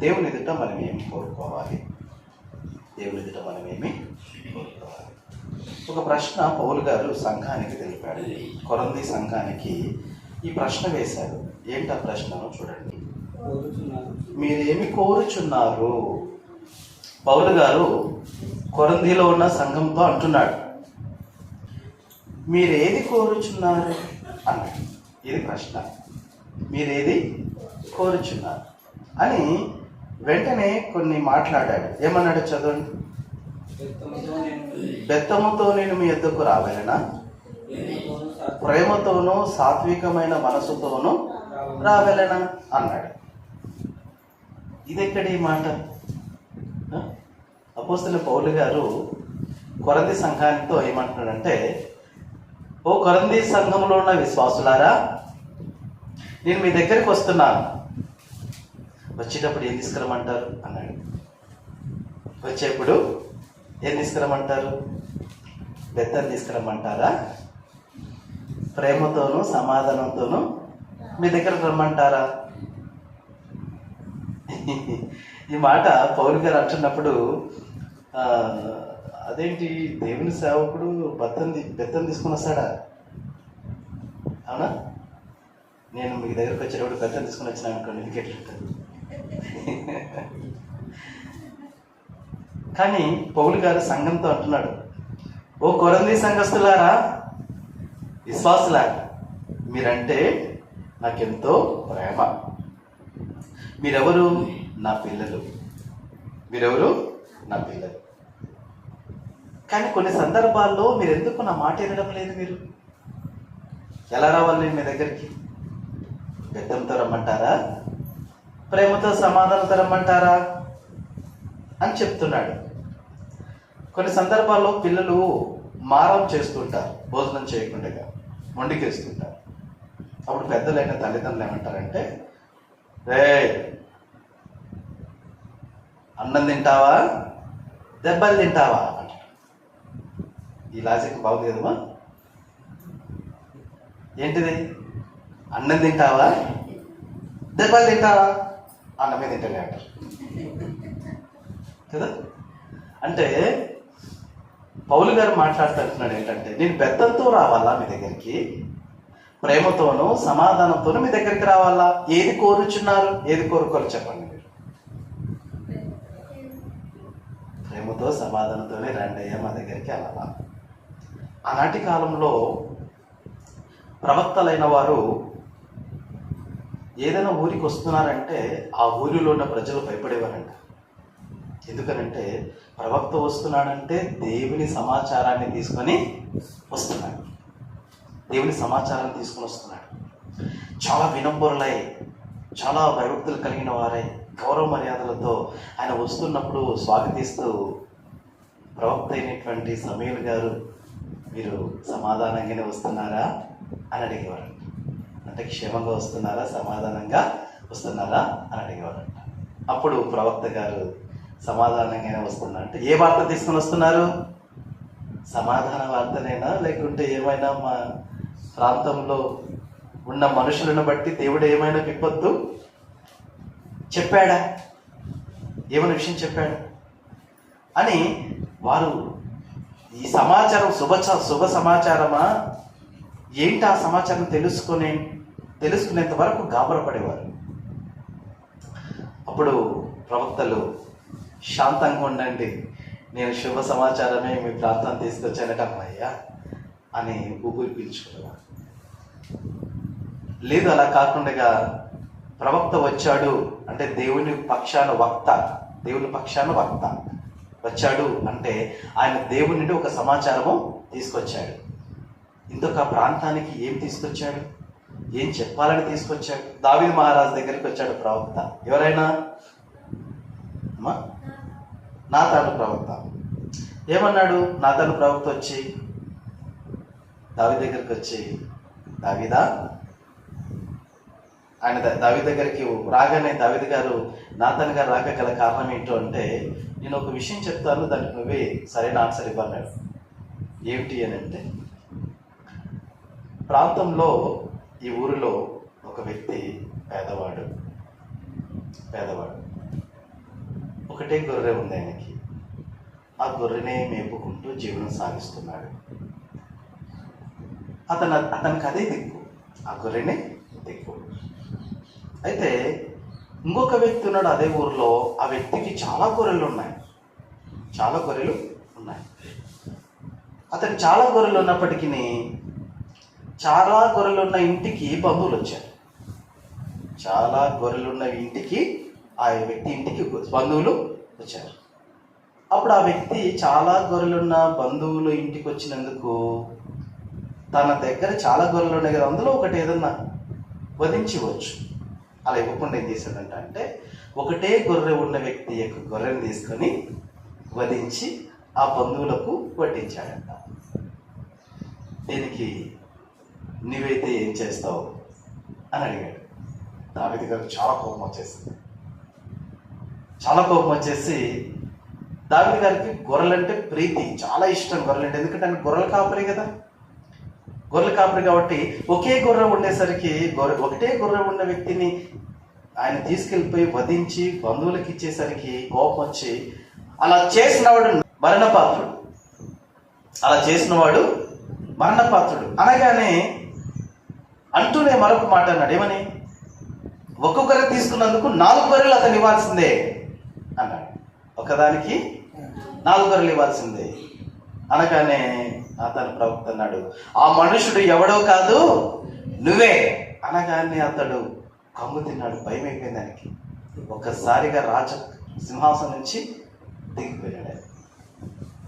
దేవుని ఎదుట మనం ఏమి కోరుకోవాలి? దేవుని ఎదుట మనం ఏమి కోరుకోవాలి? ఒక ప్రశ్న పౌలు గారు సంఘానికి తెలిపాడు. కొరంథీ సంఘానికి ఈ ప్రశ్న వేశారు. ఏంటి ఆ ప్రశ్న చూడండి. మీరేమి కోరుచున్నారు? పౌలు గారు కొరంథీలో ఉన్న సంఘంతో అంటున్నాడు, మీరేది కోరుచున్నారు అన్నాడు. ఇది ప్రశ్న. మీరేది కోరుచున్నారు అని వెంటనే కొన్ని మాట్లాడాడు. ఏమన్నాడు చదవండి. బెత్తముతో నేను మీ యొద్దకు రావాలనా? ప్రేమతోనూ సాత్వికమైన మనసుతోనూ రావాలనా అన్నాడు. ఇదెక్కడి మాట? అపోస్తలుడైన పౌలు గారు కొరంథీ సంఘానితో ఏమంటున్నాడంటే, ఓ కొరంథీ సంఘంలో ఉన్న విశ్వాసులారా, నేను మీ దగ్గరికి వస్తున్నాను. వచ్చేటప్పుడు ఏం తీసుకురమ్మంటారు అన్నాడు. వచ్చేప్పుడు ఏం తీసుకురమ్మంటారు? బెత్తం తీసుకురమ్మంటారా? ప్రేమతోనూ సమాధానంతోనూ మీ దగ్గరకు రమ్మంటారా? ఈ మాట పౌలు గారు అంటున్నప్పుడు అదేంటి, దేవుని సేవకుడు బెత్తం తీసుకుని వస్తాడా? అవునా? నేను మీ దగ్గరకు వచ్చేటప్పుడు బెత్తం తీసుకుని వచ్చినా అనుకోండి, ఇంకెట్లు ఉంటుంది. కానీ పౌలు గారు సంఘంతో అంటున్నాడు, ఓ కొరంథీ సంఘస్థులారా, విశ్వాసులారా, మీరంటే నాకెంతో ప్రేమ. మీరెవరు? నా పిల్లలు. మీరెవరు? నా పిల్లలు. కానీ కొన్ని సందర్భాల్లో మీరు ఎందుకు నా మాట వినడం లేదు? మీరు ఎలా రావాలి నేను మీ దగ్గరికి? బెత్తంతో రమ్మంటారా? ప్రేమతో సమాధానంతో రమ్మంటారా అని చెప్తున్నాడు. కొన్ని సందర్భాల్లో పిల్లలు మారం చేస్తుంటారు, భోజనం చేయకుండా మొండికేస్తుంటారు. అప్పుడు పెద్దలైన తల్లిదండ్రులు ఏమంటారంటే, రే అన్నం తింటావా, దెబ్బలు తింటావా అంటారు. ఈ లాజిక్ బాగుంది కదమ్మా. ఏంటిది? అన్నం తింటావా, దెబ్బలు తింటావా? అన్నమే తింటలే అంటారు కదా. అంటే పౌలు గారు మాట్లాడుతున్నాడు ఏంటంటే, నేను బెత్తంతో రావాలా మీ దగ్గరికి, ప్రేమతోనూ సమాధానంతోనూ మీ దగ్గరికి రావాలా? ఏది కోరుచున్నారు? ఏది కోరుకోరు చెప్పండి మీరు. ప్రేమతో సమాధానంతోనే రండి అయ్యా మా దగ్గరికి అలా. ఆనాటి కాలంలో ప్రవక్తలైన వారు ఏదైనా ఊరికి వస్తున్నారంటే ఆ ఊరిలో ఉన్న ప్రజలు భయపడేవారంట. ఎందుకనంటే ప్రవక్త వస్తున్నాడంటే దేవుని సమాచారాన్ని తీసుకొని వస్తున్నాడు. దేవుని సమాచారాన్ని తీసుకొని వస్తున్నాడు. చాలా వినమ్రులై, చాలా భయభక్తులు కలిగిన వారై, గౌరవ మర్యాదలతో ఆయన వస్తున్నప్పుడు స్వాగతిస్తూ, ప్రవక్త అయినటువంటి సమూయేలు గారు మీరు సమాధానంగానే వస్తున్నారా అని అడిగేవారంట. అంటే క్షేమంగా వస్తున్నారా, సమాధానంగా వస్తున్నారా అని అడిగేవారంట. అప్పుడు ప్రవక్త గారు సమాధానంగానే వస్తున్నా అంటే, ఏ వార్త తీసుకొని వస్తున్నారు? సమాధాన వార్తనైనా, లేకుంటే ఏమైనా మా ప్రాంతంలో ఉన్న మనుషులను బట్టి దేవుడు ఏమైనా విపత్తు చెప్పాడా, ఏమైనా విషయం చెప్పాడా అని వారు ఈ సమాచారం శుభ సమాచారమా ఏంటి, ఆ సమాచారం తెలుసుకునేంత వరకు గాబరపడేవారు. అప్పుడు ప్రవక్తలు శాంతంగా ఉండండి, నేను శుభ సమాచారమే మీ ప్రాంతాన్ని తీసుకొచ్చానట అమ్మయ్యా అని ఊపిరి పీల్చుకునేవారు. లేదు అలా కాకుండా ప్రవక్త వచ్చాడు అంటే దేవుని పక్షాన వక్త వచ్చాడు అంటే ఆయన దేవుని నుండి ఒక సమాచారము తీసుకొచ్చాడు. ఇంకొక ప్రాంతానికి ఏం తీసుకొచ్చాడు, ఏం చెప్పాలని తీసుకొచ్చాడు? దావీదు మహారాజు దగ్గరికి వచ్చాడు ప్రవక్త. ఎవరైనా నాతాను ప్రవక్త. ఏమన్నాడు నాతాను ప్రవక్త వచ్చి దావీదు దగ్గరికి వచ్చి, దావీదా, ఆయన దావీదు దగ్గరికి రాగానే దావీదు గారు నాతాను గారు రాక గల కారణం ఏంటో అంటే, నేను ఒక విషయం చెప్తాను, దానికి నువ్వే సరైన ఆన్సర్ ఇవ్వన్నాడు. ఏమిటి అని అంటే, ప్రాంతంలో ఈ ఊరిలో ఒక వ్యక్తి పేదవాడు. ఒకటే గొర్రె ఉంది ఆయనకి. ఆ గొర్రెనే మేపుకుంటూ జీవనం సాగిస్తున్నాడు. అతనికి అదే దిక్కు, ఆ గొర్రెనే దిక్కు. అయితే ఇంకొక వ్యక్తి ఉన్నాడు అదే ఊరిలో. ఆ వ్యక్తికి చాలా గొర్రెలు ఉన్నాయి. అతనికి చాలా గొర్రెలు ఉన్నప్పటికీ చాలా గొర్రెలు ఉన్న ఇంటికి బంధువులు వచ్చారు. చాలా గొర్రెలున్న ఇంటికి, ఆ వ్యక్తి ఇంటికి బంధువులు వచ్చారు. అప్పుడు ఆ వ్యక్తి చాలా గొర్రెలున్న బంధువులు ఇంటికి వచ్చినందుకు తన దగ్గర చాలా గొర్రెలు ఉన్నాయి కదా, అందులో ఒకటి ఏదన్నా వధించవచ్చు. అలా ఇవ్వకుండా ఏం చేశాడంట అంటే, ఒకటే గొర్రె ఉన్న వ్యక్తి యొక్క గొర్రెను తీసుకొని వధించి ఆ బంధువులకు వడ్డించాడంట. దీనికి నీవైతే ఏం చేస్తావు అని అడిగాడు. దావీదు గారికి చాలా కోపం వచ్చేసి దావీదు గారికి గొర్రెలంటే ప్రీతి, చాలా ఇష్టం గొర్రెలంటే. ఎందుకంటే ఆయన గొర్రెల కాపరి కదా, గొర్రెల కాపరి కాబట్టి ఒకే గొర్రె ఉండేసరికి ఒకటే గొర్రె ఉన్న వ్యక్తిని ఆయన తీసుకెళ్ళిపోయి వధించి బంధువులకు ఇచ్చేసరికి కోపం వచ్చి, అలా చేసినవాడు మరణపాత్రుడు అనగానే అంటూనే మరొక మాట అన్నాడు. ఏమని? ఒక్కొక్కరు తీసుకున్నందుకు 4 గొర్రెలు అతను ఇవ్వాల్సిందే అన్నాడు. ఒకదానికి 4 గొర్రెలు ఇవ్వాల్సిందే అనగానే అతను ప్రవక్త అన్నాడు, ఆ మనుషుడు ఎవడో కాదు నువ్వే అనగానే అతడు కమ్ము తిన్నాడు. భయం అయిపోయింది దానికి. ఒక్కసారిగా రాజ సింహాసనం నుంచి దిగిపోయాడు.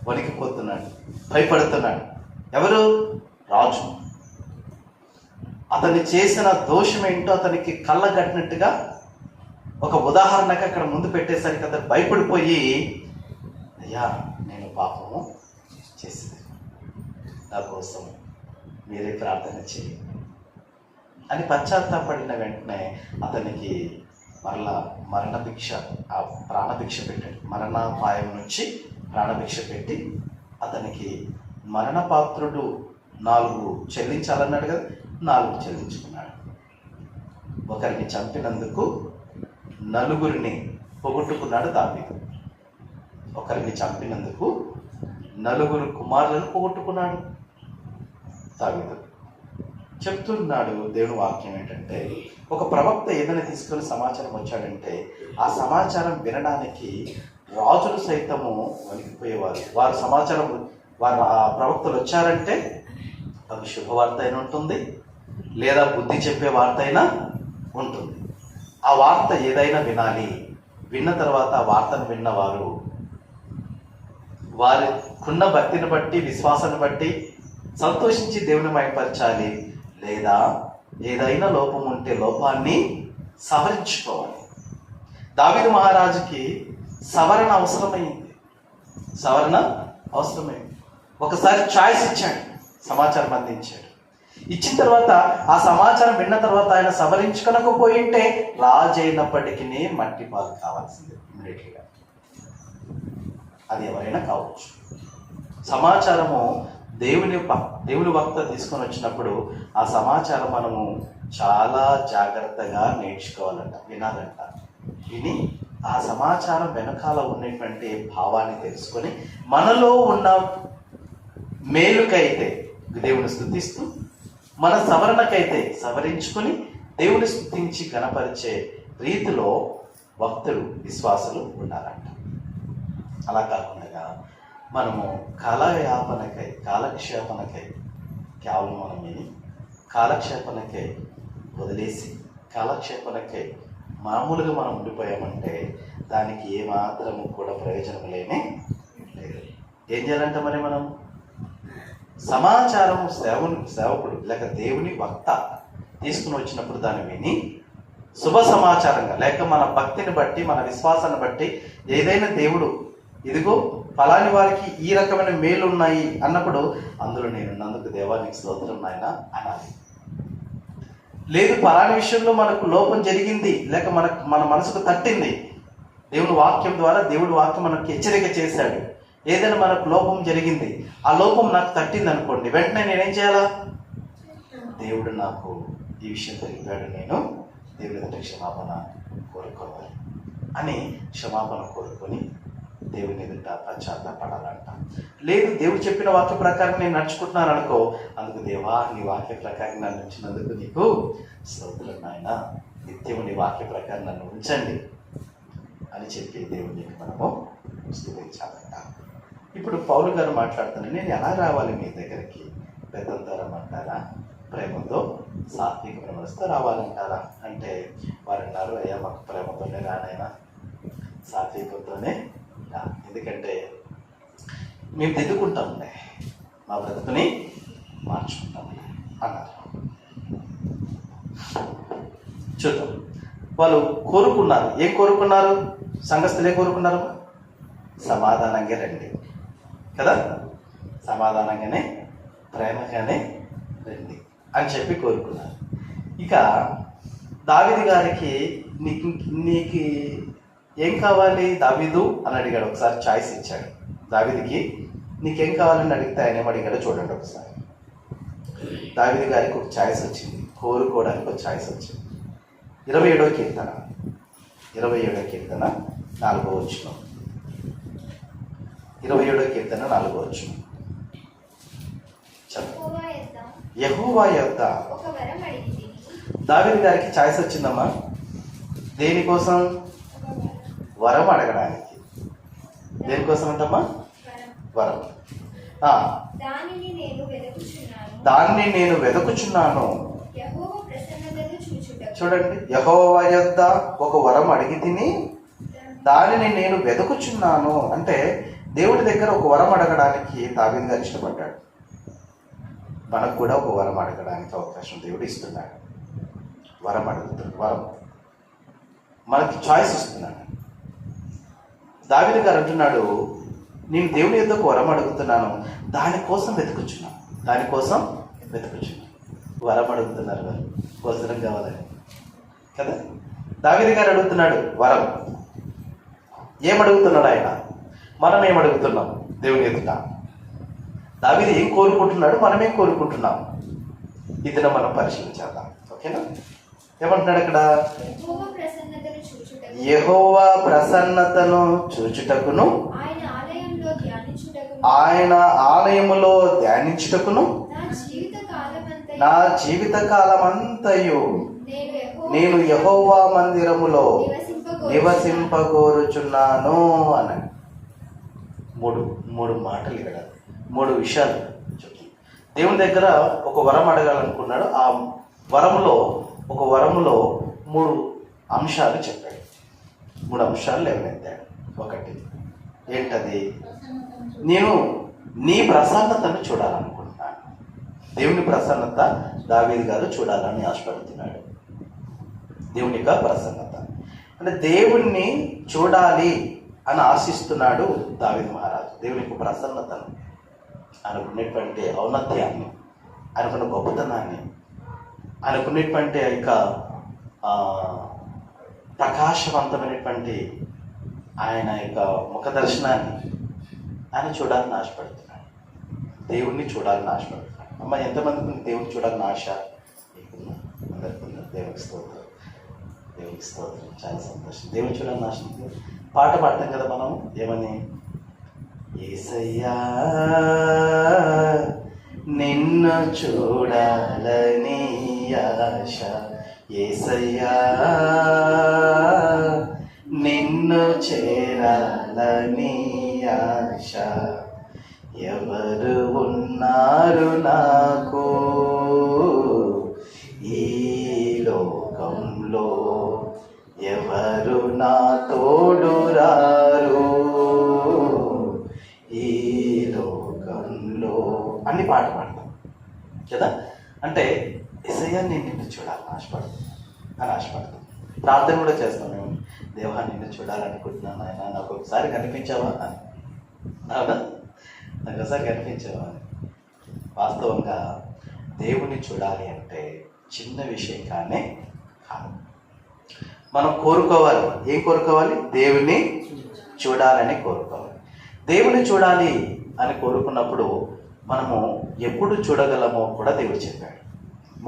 వణికిపోతున్నాడు, భయపడుతున్నాడు. ఎవరు? రాజు. అతన్ని చేసిన దోషం ఏంటో అతనికి కళ్ళగట్టినట్టుగా ఒక ఉదాహరణకు అక్కడ ముందు పెట్టేసరికి అతను భయపడిపోయి, అయ్యా నేను పాపము చేసింది, నా కోసం మీరే ప్రార్థన చేయండి అని పశ్చాత్తాపడిన వెంటనే అతనికి మరలా ప్రాణభిక్ష పెట్టాడు. మరణాపాయం నుంచి ప్రాణభిక్ష పెట్టి అతనికి మరణపాత్రుడు 4 చెల్లించాలన్నాడు కదా, 4 చెల్లించుకున్నాడు. ఒకరిని చంపినందుకు 4 పొగొట్టుకున్నాడు దావీదు. ఒకరిని చంపినందుకు 4 కుమారులను పోగొట్టుకున్నాడు దావీదు. చెప్తున్నాడు దేవుని వాక్యం ఏంటంటే, ఒక ప్రవక్త ఏదైనా తీసుకొని సమాచారం వచ్చాడంటే ఆ సమాచారం వినడానికి రాజులు సైతము వణికిపోయేవారు. వారు ఆ ప్రవక్తలు వచ్చారంటే అది శుభవార్త అయినా ఉంటుంది, లేదా బుద్ధి చెప్పే వార్త అయినా ఉంటుంది. ఆ వార్త ఏదైనా వినాలి. విన్న తర్వాత ఆ వార్తను విన్నవారు వారికున్న భక్తిని బట్టి, విశ్వాసాన్ని బట్టి సంతోషించి దేవుని మహిమపరచాలి, లేదా ఏదైనా లోపం ఉంటే లోపాన్ని సవరించుకోవాలి. దావీదు మహారాజుకి సవరణ అవసరమైంది. ఒకసారి చాయిస్ ఇచ్చాడు, సమాచారం అందించాడు. ఇచ్చిన తర్వాత ఆ సమాచారం విన్న తర్వాత ఆయన సవరించుకోకపోయింటే రాజు అయినప్పటికీ మట్టి పాలు కావాల్సిందే ఇమ్మీడియట్గా. అది ఎవరైనా కావచ్చు. సమాచారము దేవుని వక్త తీసుకొని వచ్చినప్పుడు ఆ సమాచారం మనము చాలా జాగ్రత్తగా నేర్చుకోవాలంట, వినాలంట. విని ఆ సమాచారం వెనకాల ఉన్నటువంటి భావాన్ని తెలుసుకొని మనలో ఉన్న మేలుకైతే దేవుని స్తుతిస్తూ, మన సవరణకైతే సవరించుకొని దేవుని స్తుతించి గణపరిచే రీతిలో భక్తులు, విశ్వాసులు ఉండాలంట. అలా కాకుండా మనము కాలక్షేపణకై కేవలం మనం విని కాలక్షేపణకై వదిలేసి కాలక్షేపణకై మామూలుగా మనం ఉండిపోయామంటే దానికి ఏమాత్రము కూడా ప్రయోజనం లేదు. ఏం చేయాలంటే మరి మనం సమాచారం సేవకుడు లేక దేవుని వక్త తీసుకుని వచ్చినప్పుడు దాన్ని విని శుభ సమాచారంగా, లేక మన భక్తిని బట్టి, మన విశ్వాసాన్ని బట్టి ఏదైనా దేవుడు ఇదిగో ఫలాని వారికి ఈ రకమైన మేలు ఉన్నాయి అన్నప్పుడు అందులో నేనున్నందుకు దేవానికి స్తోత్రం నాయన అనాలి. లేదు ఫలాని విషయంలో మనకు లోపం జరిగింది, లేక మన మనసుకు తట్టింది, దేవుని వాక్యం ద్వారా దేవుడి వాక్యం మనకు హెచ్చరిక చేశాడు, ఏదైనా మనకు లోపం జరిగింది, ఆ లోపం నాకు తట్టింది అనుకోండి, వెంటనే నేనేం చేయాలా? దేవుడు నాకు ఈ విషయం తెలిపాడు, నేను దేవుడి దగ్గర క్షమాపణ కోరుకోవాలి అని క్షమాపణ కోరుకొని దేవుని ఎదుట పశ్చాత్తాపడాలంట. లేదు, దేవుడు చెప్పిన వాక్య ప్రకారం నేను నడుచుకుంటున్నాను అనుకో, అందుకు దేవా నీ వాక్య ప్రకారం నన్ను ఉంచినందుకు నీకు స్తోత్రం నాయన, నిత్యము నీ వాక్య ప్రకారం నన్ను ఉంచండి అని చెప్పి దేవునికి మనము స్తుతించాలంట. ఇప్పుడు పౌలు గారు మాట్లాడుతున్నారు, నేను ఎలా రావాలి మీ దగ్గరికి? పెద్దంతో రమ్మంటారా, ప్రేమతో సాత్విక మనసుతో రావాలంటారా అంటే వారు అన్నారు, అయ్యా మాకు ప్రేమతోనే రానైనా, సాత్వికంతోనే రా, ఎందుకంటే మేము దిద్దుకుంటాంలే, మా బ్రతుకుని మార్చుకుంటాంలే అన్నారు. చూద్దాం, వాళ్ళు కోరుకున్నారు. ఏం కోరుకున్నారు? సంఘస్థులు ఏం కోరుకున్నారు? సమాధానంగా రండి కదా, సమాధానంగానే ప్రేమగానే రండి అని చెప్పి కోరుకున్నారు. ఇక దావీదు గారికి నీకు ఏం కావాలి దావీదు అని అడిగాడు. ఒకసారి చాయిస్ ఇచ్చాడు దావీదుకి, నీకేం కావాలని అడిగితే ఆయన ఏం అడిగాడో చూడండి ఒకసారి. దావీదు గారికి ఒక చాయిస్ వచ్చింది, కోరుకోవడానికి ఒక చాయిస్ వచ్చింది. 27వ కీర్తన 4వ వచనం. 27వ కీర్తన 4వ వచనం. యెహోవా యొద్ద దావీదు గారికి చాయిస్ వచ్చిందమ్మా. దేనికోసం? వరం అడగడానికి. దేనికోసం అంటమ్మా? వరం. దాన్ని నేను వెదకుచున్నాను. చూడండి, యెహోవా యొద్ద ఒక వరం అడిగి తిని దానిని నేను వెదకుచున్నాను అంటే దేవుడి దగ్గర ఒక వరం అడగడానికి దావీదు గారు ఇష్టపడ్డాడు. మనకు కూడా ఒక వరం అడగడానికి అవకాశం దేవుడు ఇస్తున్నాడు. వరం అడుగుతాడు, వరం మనకి చాయిస్ ఇస్తున్నాడు. దావీదు గారు అంటున్నాడు, నేను దేవుని యొద్ద ఒక వరం అడుగుతున్నాను, దానికోసం వెతుకుచున్నాను. వరం అడుగుతున్నారు వారు, వస్త్రం కావాలని కదా. దావీదు గారు అడుగుతున్నాడు వరం. ఏమడుగుతున్నాడు ఆయన? మనం ఏమడుగుతున్నాం దేవుని ఎదుట? దావీదు ఏం కోరుకుంటున్నాడు, మనం ఏం కోరుకుంటున్నాం? ఇది మనం పరిశీలించేద్దాం. ఓకేనా? ఏమంటున్నాడు అక్కడ? యెహోవా ప్రసన్నతను చూచుటకును, ఆయన ఆలయములో ధ్యానించుటకును నా జీవిత కాలమంతయు నేను యెహోవా మందిరములో నివసింపగోరుచున్నాను అన్నాడు. మూడు మాటలు ఇక్కడ, 3 విషయాలు చెప్పి దేవుని దగ్గర ఒక వరం అడగాలనుకున్నాడు. ఆ వరములో 3 అంశాలు చెప్పాడు. 3 అంశాలు లేవనెత్తాడు. ఒకటి ఏంటది? నేను నీ ప్రసన్నతను చూడాలనుకుంటున్నాను. దేవుని ప్రసన్నత దావీదు గారు చూడాలని ఆశపడుతున్నాడు. దేవుని యొక్క ప్రసన్నత అంటే దేవుణ్ణి చూడాలి అని ఆశిస్తున్నాడు దావీదు మహారాజు. దేవుని యొక్క ప్రసన్నతను, అనుకునేటువంటి ఔన్నత్యాన్ని, అనుకున్న గొప్పతనాన్ని, అనుకునేటువంటి యొక్క ప్రకాశవంతమైనటువంటి ఆయన యొక్క ముఖ దర్శనాన్ని ఆయన చూడాలని ఆశపడుతున్నాడు. దేవుణ్ణి చూడాలని ఆశపడుతున్నాడు. అమ్మ, ఎంతమందికి దేవుని చూడాలని ఆశ? అందరికీ. దేవునికి స్తోత్రం, దేవునికి స్తోత్రం. చాలా సంతోషం. దేవుని చూడాలని ఆశ. పాట పాడతాం కదా మనం, ఏమని? యేసయ్యా నిన్ను చూడాలని ఆశ, యేసయ్యా నిన్ను చేరాలని ఆశ, ఎవరు ఉన్నారు నాకు ఈ లోకంలో, ఎవరు నా తోడు రారు ఈ లోకంలో అని పాట పాడతాం కదా. అంటే యేసయ్యా నేను నిన్ను చూడాలని ఆశపడతాం. ప్రార్థన కూడా చేస్తాం మేము, దేవా నిన్ను చూడాలనుకుంటున్నాను ఆయన, నాకు ఒకసారి కనిపించావా అని. అవునా? నాకు ఒకసారి కనిపించావా అని. వాస్తవంగా దేవుని చూడాలి అంటే చిన్న విషయం కానీ కాదు. మనం కోరుకోవాలి. ఏం కోరుకోవాలి? దేవుని చూడాలని కోరుకోవాలి. దేవుని చూడాలి అని కోరుకున్నప్పుడు మనము ఎప్పుడు చూడగలమో కూడా దేవుడు చెప్పాడు.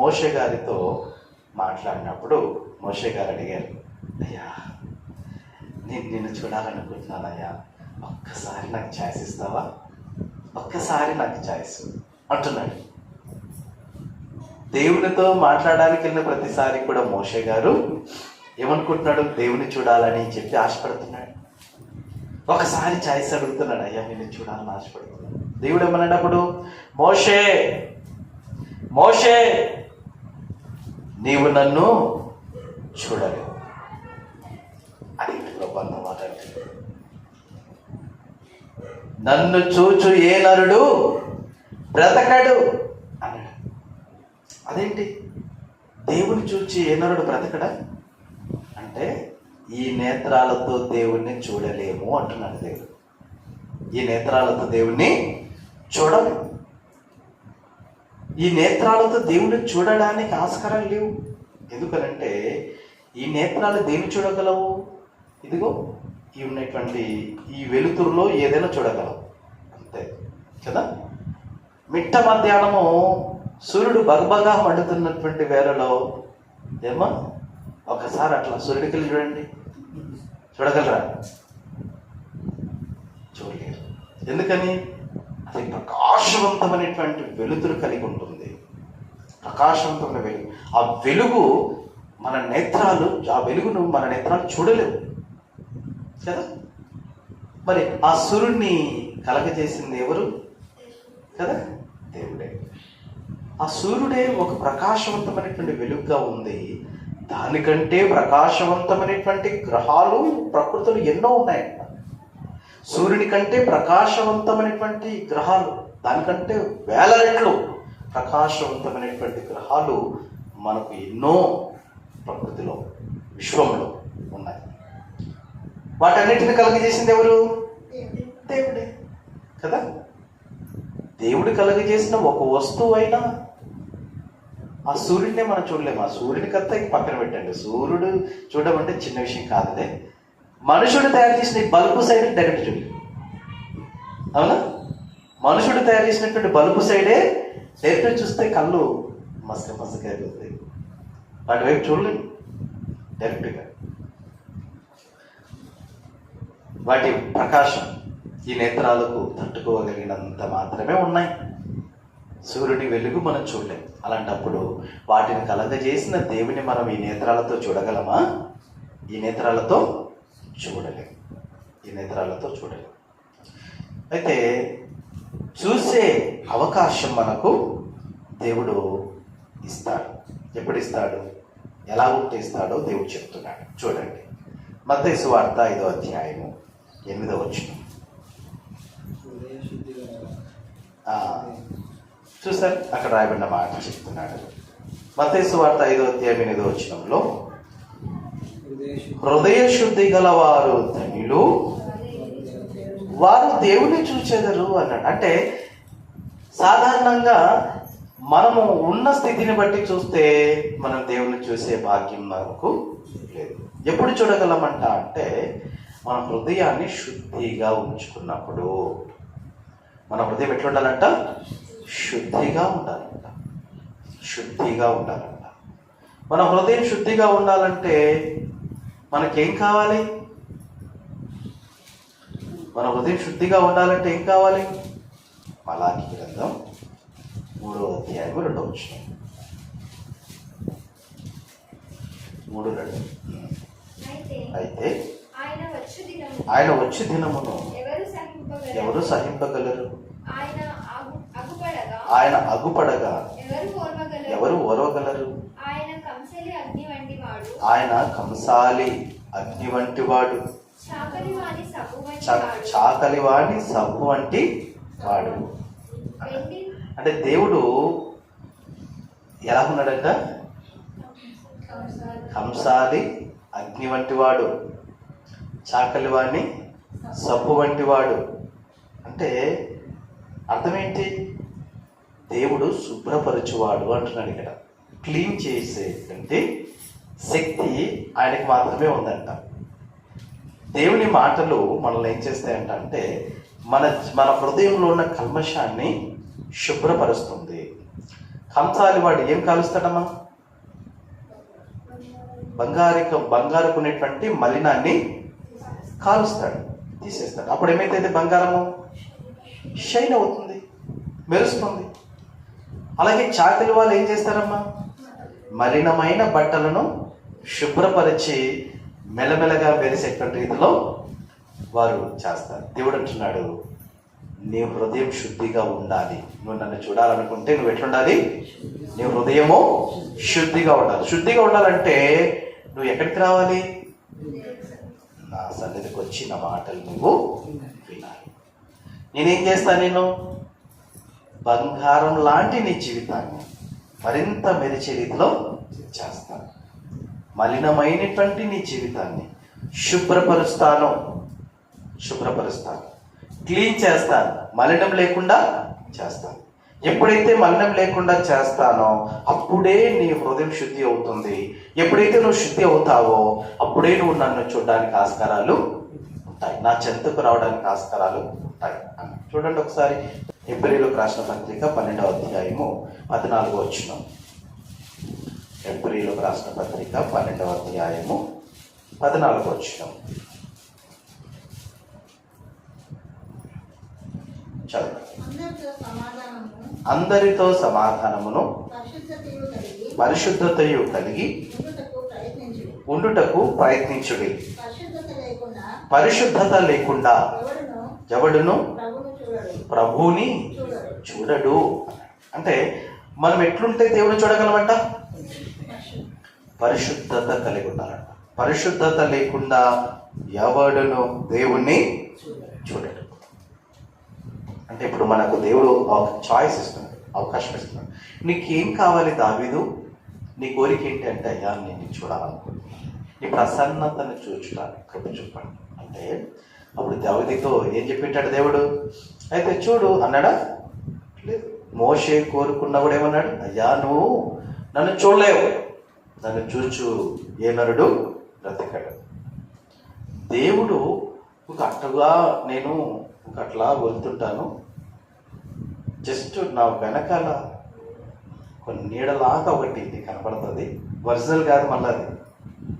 మోషే గారితో మాట్లాడినప్పుడు మోషే గారు అడిగారు, అయ్యా నేను నిన్ను చూడాలనుకుంటున్నానయ్యా, ఒక్కసారి నాకు ఛాయిస్ ఇస్తావా, ఒక్కసారి నాకు ఛాయిస్ అంటున్నాడు. దేవునితో మాట్లాడడానికి వెళ్ళిన ప్రతిసారి కూడా మోషే గారు ఏమనుకుంటున్నాడు, దేవుని చూడాలని చెప్పి ఆశపడుతున్నాడు. ఒకసారి ఛాయిస్ అడుగుతున్నాడు, అయ్యా నిన్ను చూడాలని ఆశపడుతున్నాడు. దేవుడు ఏమన్నాడు అప్పుడు, మోషే మోషే నీవు నన్ను చూడలేవు. అది ప్రభావం మాట్లాడుతుంది. నన్ను చూచు ఏ నరుడు బ్రతకడు అన్నాడు. అదేంటి, దేవుని చూచి ఏ నరుడు బ్రతకడా అంటే ఈ నేత్రాలతో దేవుణ్ణి చూడలేము అంటున్నాడు దేవుడు. ఈ నేత్రాలతో దేవుణ్ణి చూడలేము. ఈ నేత్రాలతో దేవుణ్ణి చూడడానికి ఆస్కారం లేవు. ఎందుకనంటే ఈ నేత్రాలు దేన్ని చూడగలవు, ఇదిగో ఈ ఉన్నటువంటి ఈ వెలుతురులో ఏదైనా చూడగలవు, అంతే కదా. మిట్ట మధ్యాహ్నము సూర్యుడు బగబగా మండుతున్నటువంటి వేళలో ఏమో ఒకసారి అట్లా సూర్యుడికి వెళ్ళి చూడండి, చూడగలరా? చూడలేరు. ఎందుకని? అది ప్రకాశవంతమైనటువంటి వెలుతురు కలిగి ఉంటుంది. ప్రకాశవంతమైన వెలుగు. ఆ వెలుగు మన నేత్రాలు, ఆ వెలుగును మన నేత్రాలు చూడలేవు కదా. మరి ఆ సూర్యుడిని కలగజేసింది ఎవరు కదా? దేవుడే. ఆ సూర్యుడే ఒక ప్రకాశవంతమైనటువంటి వెలుగుగా ఉంది. దానికంటే ప్రకాశవంతమైనటువంటి గ్రహాలు ప్రకృతిలో ఎన్నో ఉన్నాయంట. సూర్యుని కంటే ప్రకాశవంతమైనటువంటి గ్రహాలు, దానికంటే వేల రెట్లు ప్రకాశవంతమైనటువంటి గ్రహాలు మనకు ఎన్నో ప్రకృతిలో, విశ్వంలో ఉన్నాయి. వాటన్నిటిని కలుగజేసింది ఎవరు? దేవుడే కదా. దేవుడు కలుగజేసిన ఒక వస్తువు అయినా ఆ సూర్యుడినే మనం చూడలేము. ఆ సూర్యుని కత్త పక్కన పెట్టండి, సూర్యుడు చూడడం అంటే చిన్న విషయం కాదులే. మనుషుడు తయారు చేసిన బల్బు సైడ్ డైరెక్ట్ చూడలేదు, అవునా? మనుషుడు తయారు చేసినటువంటి బల్బు సైడే డైరెక్ట్ చూస్తే కళ్ళు మసక అయిపోతాయి. వాటి వైపు చూడలేము డైరెక్ట్గా. వాటి ప్రకాశం ఈ నేత్రాలకు తట్టుకోగలిగినంత మాత్రమే ఉన్నాయి. సూర్యుడి వెలుగు మనం చూడలేం. అలాంటప్పుడు వాటిని కలగజేసిన దేవుని మనం ఈ నేత్రాలతో చూడగలమా? ఈ నేత్రాలతో చూడలేం. ఈ నేత్రాలతో చూడలేం. అయితే చూసే అవకాశం మనకు దేవుడు ఇస్తాడు. ఎప్పుడు ఇస్తాడు, ఎలా గుర్తిస్తాడో దేవుడు చెప్తున్నాడు. చూడండి, మత్తయి సువార్త 5వ అధ్యాయము 8వ వచనం. చూసారు, అక్కడ రాయబడిన మాట చెప్తున్నాడు. మత్తయి సువార్త 5వ అధ్యాయం 8వ వచనంలో, హృదయ శుద్ధి గలవారు ధన్యులు, వారు దేవుని చూచెదరు అన్నాడు. అంటే సాధారణంగా మనము ఉన్న స్థితిని బట్టి చూస్తే మనం దేవుని చూసే భాగ్యం మనకు లేదు. ఎప్పుడు చూడగలమంట అంటే మన హృదయాన్ని శుద్ధిగా ఉంచుకున్నప్పుడు. మన హృదయం ఎట్లా ఉండాలంట? శుద్ధిగా ఉండాలంట. శుద్ధిగా ఉండాలంట. మన హృదయం శుద్ధిగా ఉండాలంటే మనకేం కావాలి? మన హృదయం శుద్ధిగా ఉండాలంటే ఏం కావాలి? మలాకి గ్రంథం 3వ అధ్యాయం 2వ వచనం. 3:2. అయితే ఆయన వచ్చు దినమును ఎవరు సహింపగలరు? ఆయన అగుపడగా ఎవరు ఓర్వగలరు? ఆయన కంసాలి అగ్ని వంటి వాడు, చాకలివాణి సబ్బు వంటి వాడు. అంటే దేవుడు ఎలా ఉన్నాడంట? కంసాలి అగ్ని వంటి వాడు, చాకలివాణి సబ్బు వంటి వాడు. అంటే అర్థమేంటి? దేవుడు శుభ్రపరచువాడు అంటున్నాడు ఇక్కడ. క్లీన్ చేసేటువంటి శక్తి ఆయనకి మాత్రమే ఉందంట. దేవుని మాటలు మనల్ని ఏం చేస్తాయంట అంటే మన హృదయంలో ఉన్న కల్మషాన్ని శుభ్రపరుస్తుంది. కంసాలి వాడు ఏం కాలుస్తాడమ్మా? బంగారుకునేటువంటి మలినాన్ని కాలుస్తాడు, తీసేస్తాడు. అప్పుడు ఏమైతే బంగారము షైన్ అవుతుంది, మెరుస్తుంది. అలాగే చాకలి వాళ్ళు ఏం చేస్తారమ్మా, మలినమైన బట్టలను శుభ్రపరిచి మెల్లమెల్లగా మెరిసేటువంటి రీతిలో వారు చేస్తారు. దేవుడు అంటున్నాడు, నీ హృదయం శుద్ధిగా ఉండాలి. నువ్వు నన్ను చూడాలనుకుంటే నువ్వు ఎట్లుండాలి, నీ హృదయము శుద్ధిగా ఉండాలి. శుద్ధిగా ఉండాలంటే నువ్వు ఎక్కడికి రావాలి, నా సన్నిధికి వచ్చి నా మాటలు నువ్వు వినాలి. నేనేం చేస్తాను, నేను బంగారం లాంటి నీ జీవితాన్ని మరింత మెరిచే రీతిలో చేస్తాను. మలినమైనటువంటి నీ జీవితాన్ని శుభ్రపరుస్తాను, క్లీన్ చేస్తాను, మలినం లేకుండా చేస్తాను. ఎప్పుడైతే మలినం లేకుండా చేస్తానో అప్పుడే నీ హృదయం శుద్ధి అవుతుంది. ఎప్పుడైతే నువ్వు శుద్ధి అవుతావో అప్పుడే నువ్వు నన్ను చూడడానికి ఆస్కారాలు ఉంటాయి, నా చెంతకు రావడానికి ఆస్కారాలు ఉంటాయి. చూడండి ఒకసారి హెబ్రీయులకు రాసిన పత్రిక 12వ అధ్యాయము 14వ వచనం. హెబ్రీయులకు రాసిన పత్రిక 12వ అధ్యాయము 14వ వచనం. అందరితో సమాధానమును పరిశుద్ధతయు కలిగి ఉండుటకు ప్రయత్నించుడి. పరిశుద్ధత లేకుండా ఎవడును ప్రభువుని చూడడు. అంటే మనం ఎట్లుంటే దేవుని చూడగలమంట, పరిశుద్ధత కలిగి ఉండాలంట. పరిశుద్ధత లేకుండా ఎవడును దేవుణ్ణి చూడడు. అంటే ఇప్పుడు మనకు దేవుడు చాయిస్ ఇస్తున్నాడు, అవకాశం ఇస్తున్నాడు. నీకేం కావాలి దావీదు, నీ కోరిక ఏంటి అంటే, అయ్యా నేను చూడాలనుకుంటున్నాను, నీ ప్రసన్నతను చూచడానికి కృప చూపండి అంటే, అప్పుడు దావీదుతో ఏం చెప్పిట్టాడు దేవుడు, అయితే చూడు అన్నాడా, లేదు. మోషే కోరుకున్నా కూడా ఏమన్నాడు, అయ్యా నువ్వు నన్ను చూడలేవు, నన్ను చూచు ఏ నరుడు బ్రతికాడు. దేవుడు ఒక అట్టుగా నేను ఒక అట్లా వెళ్తుంటాను, జస్ట్ నా వెనకాల కొన్ని నీడలాగా ఒకటి కనపడుతుంది. ఒరిజినల్ కాదు, మళ్ళీ అది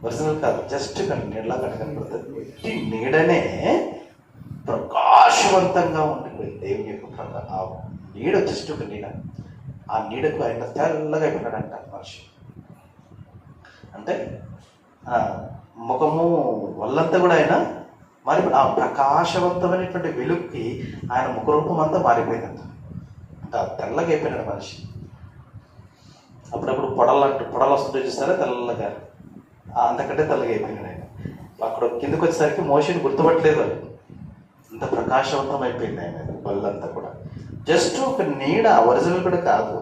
ఒరిజినల్ కాదు, జస్ట్ కొన్ని నీడలాగా కనపడుతుంది. ఈ నీడనే ప్రకాశవంతంగా ఉండిపోయింది దేవుని యొక్క ఆ నీడ, జస్ట్ ఒక నీడ. ఆ నీడకు ఆయన తెల్లగా అయిపోయినాడంట మనిషి. అంటే ముఖము వల్లంతా కూడా ఆయన మారిపోయి, ఆ ప్రకాశవంతమైనటువంటి వెలుగుకి ఆయన ముఖరూపం అంతా మారిపోయిందంట. అంటే తెల్లగా అయిపోయినాడు మనిషి. అప్పుడప్పుడు పొడలు వస్తుంటే చూస్తారా తెల్లగా, అంతకంటే తెల్లగా అయిపోయినాడు ఆయన. అక్కడ కిందకు వచ్చేసరికి మోషన్ గుర్తుపట్టలేదు వాళ్ళు, అంత ప్రకాశవంతం అయిపోయింది ఆయన వాళ్ళంతా కూడా. జస్ట్ ఒక నీడ, ఒరిజినల్ కూడా కాదు,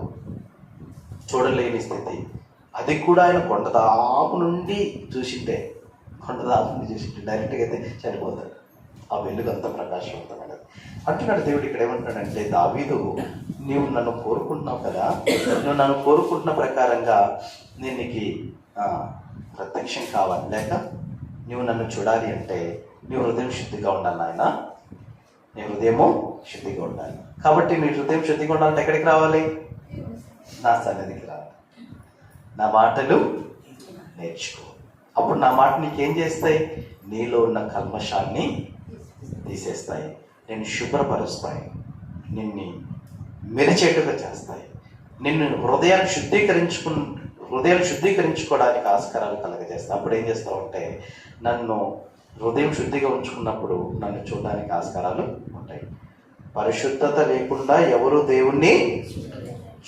చూడలేని స్థితి. అది కూడా ఆయన కొండదాపు నుండి చూసింటే డైరెక్ట్గా అయితే చనిపోతాడు. ఆ వెలుగు అంత ప్రకాశవంతమైనది అంటున్నాడు దేవుడు. ఇక్కడ ఏమంటున్నాడంటే, దావీదు నీవు నన్ను కోరుకుంటున్నావు కదా, నువ్వు నన్ను కోరుకుంటున్న ప్రకారంగా నేను నీకు ప్రత్యక్షం కావాలి, లేక నువ్వు నన్ను చూడాలి అంటే నీ హృదయం శుద్ధిగా ఉండాలి నాయన, నీ హృదయము శుద్ధిగా ఉండాలి. కాబట్టి నీ హృదయం శుద్ధిగా ఉండాలంటే ఎక్కడికి రావాలి, నా సన్నిధికి రావాలి, నా మాటలు నేర్చుకో. అప్పుడు నా మాట నీకేం చేస్తాయి, నీలో ఉన్న కల్మషాన్ని తీసేస్తాయి, నేను శుభ్రపరుస్తాయి, నిన్ను మెరిచేట్టుగా చేస్తాయి, నిన్ను హృదయాన్ని శుద్ధీకరించుకోవడానికి ఆస్కారాలు కలగజేస్తాయి. అప్పుడు ఏం చేస్తావు అంటే, నన్ను హృదయం శుద్ధిగా ఉంచుకున్నప్పుడు నన్ను చూడడానికి ఆస్కారాలు ఉంటాయి. పరిశుద్ధత లేకుండా ఎవరు దేవుణ్ణి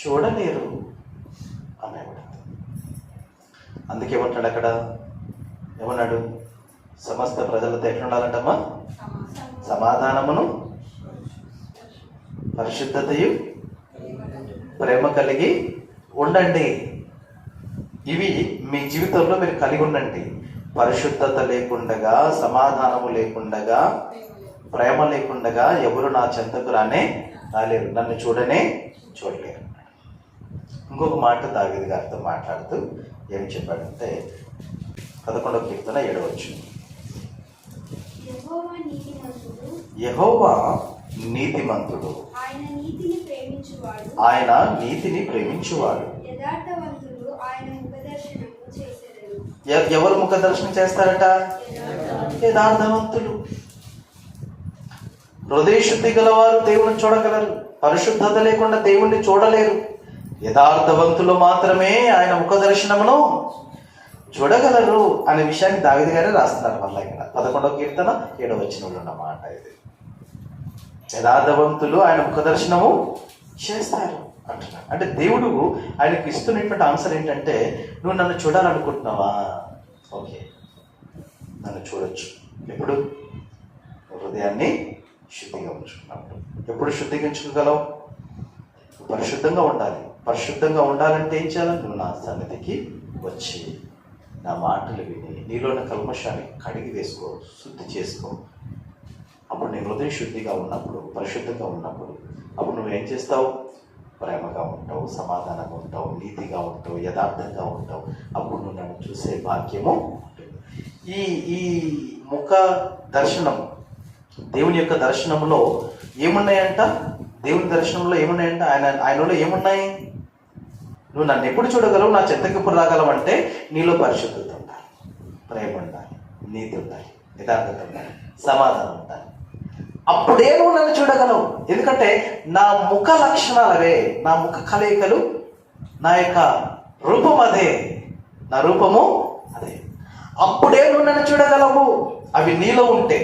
చూడలేరు అనేవాడు. అందుకే ఏమంటాడు అక్కడ, ఏమన్నాడు, సమస్త ప్రజలతో ఎట్లుండాలంటమ్మా, సమాధానమును పరిశుద్ధతయు ప్రేమ కలిగి ఉండండి. ఇవి మీ జీవితంలో మీరు కలిగి ఉండండి. పరిశుద్ధత లేకుండగా, సమాధానము లేకుండగా, ప్రేమ లేకుండగా ఎవరు నా చెంతకు రాలేరు, నన్ను చూడలేరు. ఇంకొక మాట దావీదు గారితో మాట్లాడుతూ ఏమి చెప్పాడంటే, 11వ కీర్తన 7వ వచనం, యెహోవా నీతిమంతుడు, ఆయన నీతిని ప్రేమించువాడు. ఎవరు ముఖ దర్శనం చేస్తారట, యథార్థవంతులు. హృదయ శుద్ధి గలవారు దేవుని చూడగలరు, పరిశుద్ధత లేకుండా దేవుణ్ణి చూడలేరు. యథార్థవంతులు మాత్రమే ఆయన ముఖ దర్శనమును చూడగలరు అనే విషయాన్ని దావీదు గారే రాస్తున్నారు. మళ్ళీ ఇక్కడ 11వ కీర్తన 7వ వచనంలో ఉన్నమాట ఇది. యథార్థవంతులు ఆయన ముఖ దర్శనము చేస్తారు అంటున్నారు. అంటే దేవుడు ఆయనకు ఇస్తున్నటువంటి ఆన్సర్ ఏంటంటే, నువ్వు నన్ను చూడాలనుకుంటున్నావా? ఓకే, నన్ను చూడొచ్చు. ఎప్పుడు? హృదయాన్ని శుద్ధిగా ఉంచుకున్నప్పుడు. ఎప్పుడు శుద్ధిగించుకోగలవు? పరిశుద్ధంగా ఉండాలి. పరిశుద్ధంగా ఉండాలంటే ఏం చేయాలి? నువ్వు నా సన్నిధికి వచ్చి నా మాటలు విని నీలోని కల్మషాన్ని కడిగి వేసుకో, శుద్ధి చేసుకో. అప్పుడు నీ హృదయం శుద్ధిగా ఉన్నప్పుడు, పరిశుద్ధంగా ఉన్నప్పుడు, అప్పుడు నువ్వేం చేస్తావు? ప్రేమగా ఉంటావు, సమాధానంగా ఉంటావు, నీతిగా ఉంటావు, యథార్థంగా ఉంటావు. అప్పుడు నువ్వు నన్ను చూసే భాగ్యము. ఈ ఈ ముఖ దర్శనం, దేవుని యొక్క దర్శనంలో ఏమున్నాయంట? దేవుని దర్శనంలో ఏమున్నాయంట? ఆయనలో ఏమున్నాయి? నువ్వు నన్ను ఎప్పుడు చూడగలవు, నా చెంతకు ఎప్పుడు రాగలవు అంటే నీలో పరిశుద్ధత ఉండాలి, ప్రేమ ఉండాలి, నీతి ఉండాలి, యథార్థత ఉండాలి, సమాధానం ఉండాలి. అప్పుడే నువ్వు నన్ను చూడగలవు. ఎందుకంటే నా ముఖ లక్షణాలు అవే, నా ముఖ కలయికలు, నా యొక్క రూపం అదే, నా రూపము అదే. అప్పుడే నువ్వు నన్ను చూడగలవు. అవి నీలో ఉంటే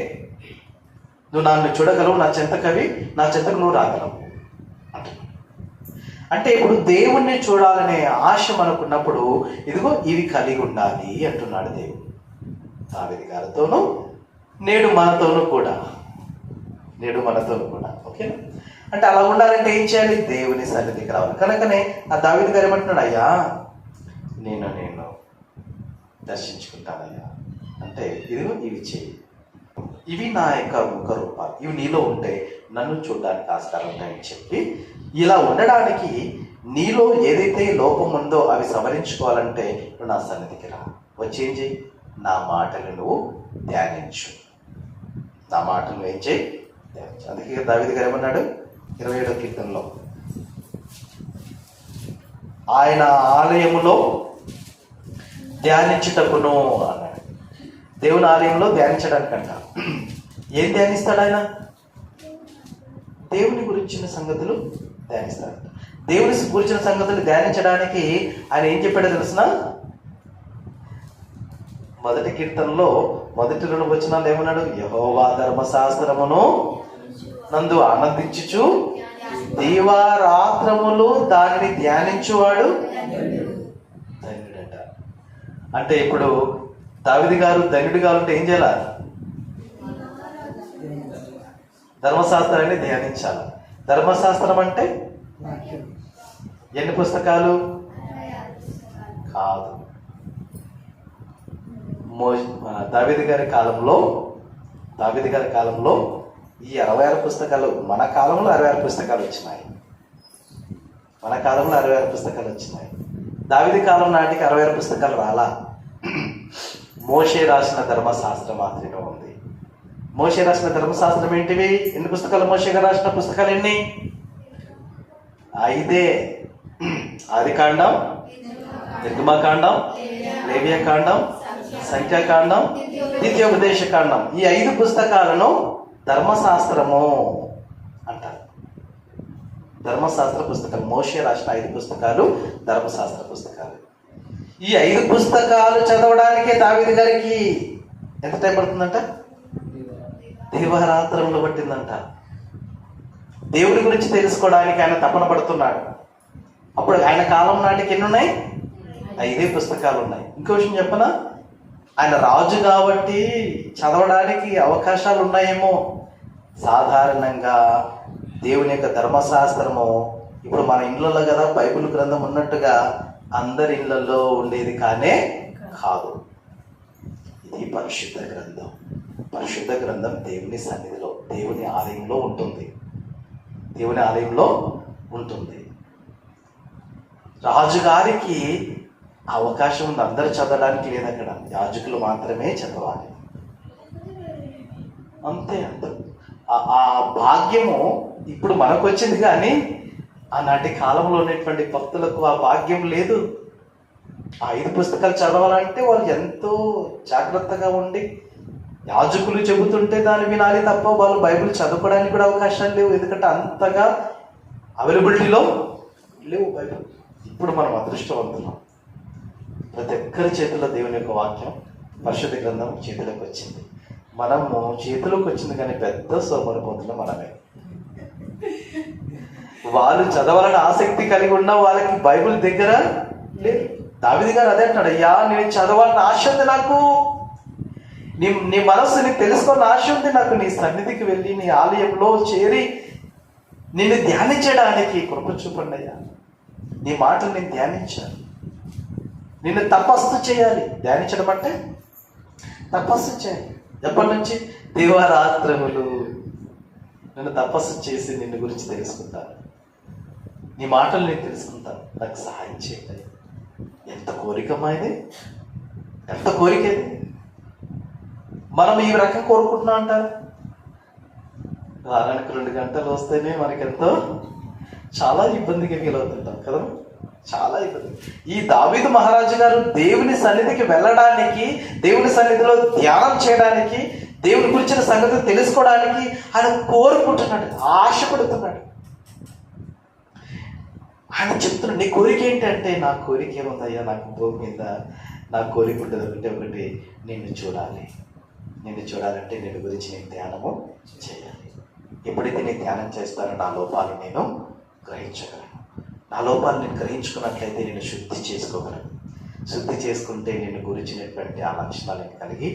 నువ్వు నన్ను చూడగలవు, నా చెంతకు నువ్వు రాగలవు అంటే ఇప్పుడు దేవుణ్ణి చూడాలనే ఆశ మనకున్నప్పుడు ఇదిగో ఇవి కలిగి ఉండాలి అంటున్నాడు దేవుడు దావీదు గారితోనూ, నేడు మనతోనూ కూడా. ఓకేనా? అంటే అలా ఉండాలంటే ఏం చేయాలి? దేవుని సన్నిధికి రావాలి. కనుకనే ఆ దావీదు గారు ఏమంటున్నాడు, అయ్యా నేను దర్శించుకుంటానయ్యా అంటే ఇదిగో ఇవి చేయి, ఇవి నా యొక్క ముఖ రూపాలు, ఇవి నీలో ఉంటే నన్ను చూడడానికి ఆస్కారం ఉంటాయని చెప్పి, ఇలా ఉండడానికి నీలో ఏదైతే లోపం ఉందో అవి సవరించుకోవాలంటే నువ్వు నా సన్నిధికి రా, వచ్చి ఏం చేయి? నా మాటలు నువ్వు ధ్యానించు. నా మాటలు ఏం చేయి? ధ్యానించు. అందుకే దావీదు గారు ఏమన్నాడు 27వ కీర్తనలో, ఆయన ఆలయములో ధ్యానించుటకును అన్నాడు. దేవుని ఆలయంలో ధ్యానించడానికంట. ఏం ధ్యానిస్తాడు ఆయన? దేవుని గురించిన సంగతులు ధ్యానిస్తాడు. దేవుని గురించిన సంగతులు ధ్యానించడానికి ఆయన ఏం చెప్పాడో తెలుసిన? మొదటి కీర్తనలో మొదటి 2 వచనాలు ఏమన్నాడు? యెహోవా ధర్మశాస్త్రమును నందు ఆనందించుచు దీవారాత్రములు దానిని ధ్యానించువాడు ధన్యుడట. అంటే ఇప్పుడు దావీదు గారు ధన్యుడు కావాలంటే ఏం చేయాలి? ధర్మశాస్త్రాన్ని ధ్యానించాలి. ధర్మశాస్త్రం అంటే ఎన్ని పుస్తకాలు కాదు. దావీదు గారి కాలంలో ఈ 66 పుస్తకాలు, మన కాలంలో 66 పుస్తకాలు వచ్చినాయి. దావీదు కాలం నాటికి 66 పుస్తకాలు రాలా. మోషే రాసిన ధర్మశాస్త్రం మాత్రమే ఉంది. మోషే రాసిన ధర్మశాస్త్రం ఏంటివి? ఎన్ని పుస్తకాలు? మోషే గారు రాసిన పుస్తకాలు ఎన్ని? 5. ఆదికాండం, నిర్గమకాండం, లేవియకాండం, సంఖ్యాకాండం, ద్వితీయోపదేశకాండం. ఈ 5 పుస్తకాలను ధర్మశాస్త్రము అంటారు. ధర్మశాస్త్ర పుస్తకాలు. మోషే రాసిన 5 పుస్తకాలు ధర్మశాస్త్ర పుస్తకాలు. ఈ 5 పుస్తకాలు చదవడానికే దావీదు గారికి ఎంత టైం పడుతుందంట? దీవారాత్రములు పట్టిందంట. దేవుడి గురించి తెలుసుకోవడానికి ఆయన తపన పడుతున్నాడు. అప్పుడు ఆయన కాలం నాటికి ఎన్ని ఉన్నాయి? 5 పుస్తకాలు ఉన్నాయి. ఇంకో విషయం చెప్పనా? ఆయన రాజు కాబట్టి చదవడానికి అవకాశాలు ఉన్నాయేమో. సాధారణంగా దేవుని యొక్క ధర్మశాస్త్రము ఇప్పుడు మన ఇళ్ళల్లో కదా బైబిల్ గ్రంథం ఉన్నట్టుగా అందరి ఇళ్ళల్లో ఉండేది కానే కాదు. ఇది పరిశుద్ధ గ్రంథం దేవుని సన్నిధిలో, దేవుని ఆలయంలో ఉంటుంది. రాజుగారికి అవకాశం ఉంది, అందరూ చదవడానికి లేదు. అక్కడ యాజకులు మాత్రమే చదవాలి. అంతే. ఆ భాగ్యము ఇప్పుడు మనకు వచ్చింది, కానీ ఆనాటి కాలంలో ఉన్నటువంటి భక్తులకు ఆ భాగ్యం లేదు. ఆ 5 పుస్తకాలు చదవాలంటే వాళ్ళు ఎంతో జాగ్రత్తగా ఉండి యాజకులు చెబుతుంటే దాన్ని వినాలి తప్ప వాళ్ళు బైబిల్ చదువుకోవడానికి కూడా అవకాశాలు లేవు. ఎందుకంటే అంతగా అవైలబిలిటీలో లేవు బైబిల్. ఇప్పుడు మనం అదృష్టవంతులం. ప్రతి ఒక్కరి చేతిలో దేవుని యొక్క వాక్యం, పరిశుద్ధ గ్రంథం చేతిలోకి వచ్చింది. మనము చేతిలోకి వచ్చింది కానీ పెద్ద సోమరిపోతున్న మనమే. వాళ్ళు చదవాలని ఆసక్తి కలిగి ఉన్న వాళ్ళకి బైబిల్ దగ్గర లేదు. దావీదు గారు అదే అంటాడు, అయ్యా నేను చదవాలని ఆశ ఉంది నాకు, నీ మనస్సుని తెలుసుకున్న ఆశ ఉంది నాకు, నీ సన్నిధికి వెళ్ళి నీ ఆలయంలో చేరి నిన్ను ధ్యానించడానికి కృప చూపండి అయ్యా. నీ మాటలు నేను ధ్యానించాను. నిన్ను తపస్సు చేయాలి. ధ్యానించడం అంటే తపస్సు చేయాలి. ఎప్పటి నుంచి? దివారాత్రములు నన్ను తపస్సు చేసి నిన్ను గురించి తెలుసుకుంటాను, నీ మాటలు నేను తెలుసుకుంటాను, నాకు సహాయం చేయాలి. ఎంత కోరికమ్మా ఇది, ఎంత కోరిక ఇది. మనం ఈ రకం కోరుకుంటున్నాం అంటారు. వారానికి 2 గంటలు వస్తేనే మనకెంతో చాలా ఇబ్బందిగా ఫీల్ అవుతుంటాం కదా, చాలా ఇబ్బంది. ఈ దావీదు మహారాజు గారు దేవుని సన్నిధికి వెళ్ళడానికి, దేవుని సన్నిధిలో ధ్యానం చేయడానికి, దేవుని గురించిన సంగతి తెలుసుకోవడానికి ఆయన కోరుకుంటున్నాడు, ఆశపడుతున్నాడు. ఆయన చెప్తున్నాడు, నీ కోరిక ఏంటంటే, నా కోరిక ఏముందయ్యా, నాకు భూమి మీద నా కోరిక ఉంటుంది ఒకటి, నిన్ను చూడాలి. నిన్ను చూడాలంటే నిన్ను గురించి నేను ధ్యానము చేయాలి. ఎప్పుడైతే నేను ధ్యానం చేస్తానో నా లోపాలు నేను గ్రహించగలను. నా లోపాలు నేను గ్రహించుకున్నట్లయితే నేను శుద్ధి చేసుకోగలను. శుద్ధి చేసుకుంటే నిన్ను గురించినటువంటి ఆ లక్షణాలు నేను కలిగి